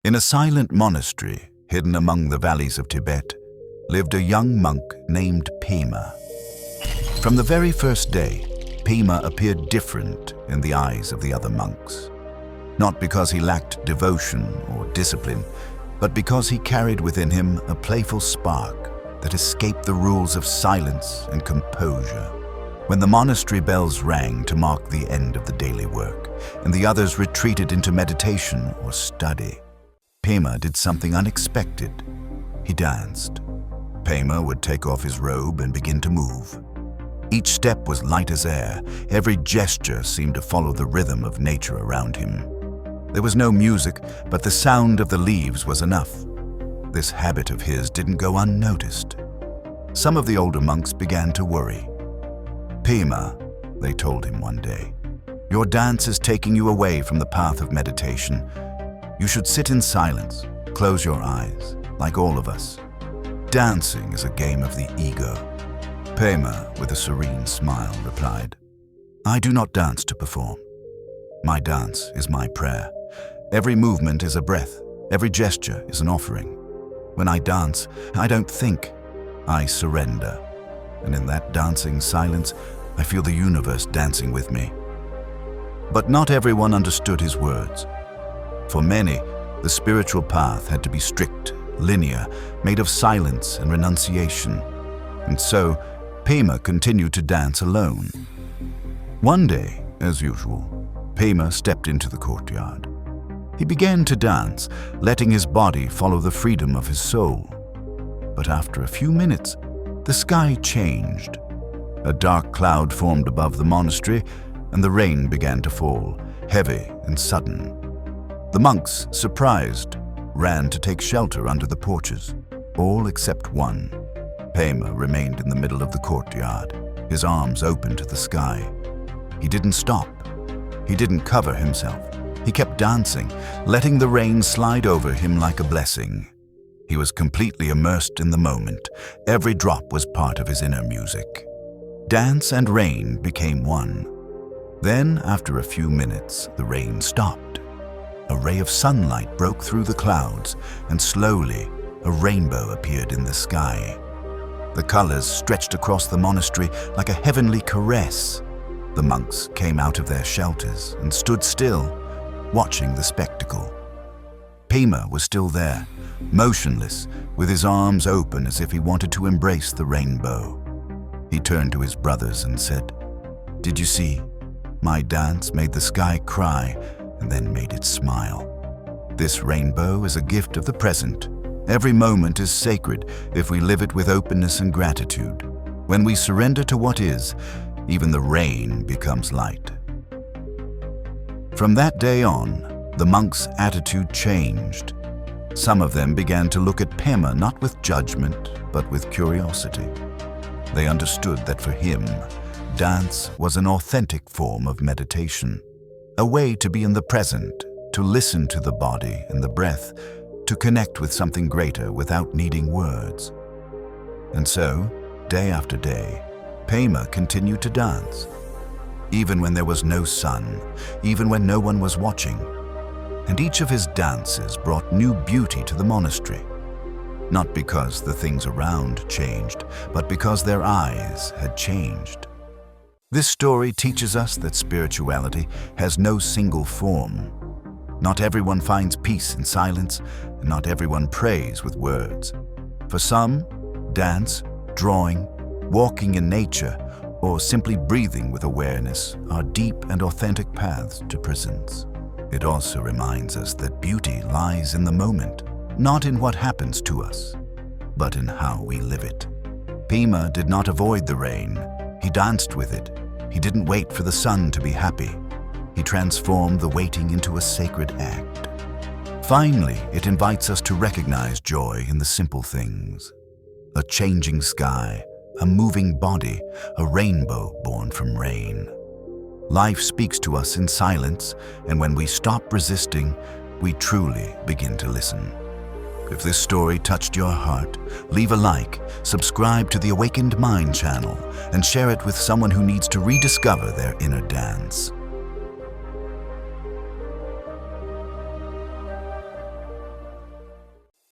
In a silent monastery hidden among the valleys of Tibet lived a young monk named Pema. From the very first day, Pema appeared different in the eyes of the other monks. Not because he lacked devotion or discipline, but because he carried within him a playful spark that escaped the rules of silence and composure. When the monastery bells rang to mark the end of the daily work, and the others retreated into meditation or study, Pema did something unexpected. He danced. Pema would take off his robe and begin to move. Each step was light as air. Every gesture seemed to follow the rhythm of nature around him. There was no music, but the sound of the leaves was enough. This habit of his didn't go unnoticed. Some of the older monks began to worry. "Pema," they told him one day, "your dance is taking you away from the path of meditation. You should sit in silence, close your eyes, like all of us. Dancing is a game of the ego." Pema, with a serene smile, replied, "I do not dance to perform. My dance is my prayer. Every movement is a breath. Every gesture is an offering. When I dance, I don't think. I surrender. And in that dancing silence, I feel the universe dancing with me." But not everyone understood his words. For many, the spiritual path had to be strict, linear, made of silence and renunciation. And so, Pema continued to dance alone. One day, as usual, Pema stepped into the courtyard. He began to dance, letting his body follow the freedom of his soul. But after a few minutes, the sky changed. A dark cloud formed above the monastery, and the rain began to fall, heavy and sudden. The monks, surprised, ran to take shelter under the porches, all except one. Pema remained in the middle of the courtyard, his arms open to the sky. He didn't stop. He didn't cover himself. He kept dancing, letting the rain slide over him like a blessing. He was completely immersed in the moment. Every drop was part of his inner music. Dance and rain became one. Then, after a few minutes, the rain stopped. A ray of sunlight broke through the clouds, and slowly, a rainbow appeared in the sky. The colors stretched across the monastery like a heavenly caress. The monks came out of their shelters and stood still, watching the spectacle. Pema was still there, motionless, with his arms open as if he wanted to embrace the rainbow. He turned to his brothers and said, "Did you see? My dance made the sky cry and then made it smile. This rainbow is a gift of the present. Every moment is sacred if we live it with openness and gratitude. When we surrender to what is, even the rain becomes light." From that day on, the monks' attitude changed. Some of them began to look at Pema not with judgment, but with curiosity. They understood that for him, dance was an authentic form of meditation, a way to be in the present, to listen to the body and the breath, to connect with something greater without needing words. And so, day after day, Pema continued to dance, even when there was no sun, even when no one was watching. And each of his dances brought new beauty to the monastery, not because the things around changed, but because their eyes had changed. This story teaches us that spirituality has no single form. Not everyone finds peace in silence, and not everyone prays with words. For some, dance, drawing, walking in nature, or simply breathing with awareness are deep and authentic paths to presence. It also reminds us that beauty lies in the moment, not in what happens to us, but in how we live it. Pema did not avoid the rain. He danced with it. He didn't wait for the sun to be happy. He transformed the waiting into a sacred act. Finally, it invites us to recognize joy in the simple things. A changing sky, a moving body, a rainbow born from rain. Life speaks to us in silence, and when we stop resisting, we truly begin to listen. If this story touched your heart, leave a like, subscribe to the Awakened Mind channel, and share it with someone who needs to rediscover their inner dance.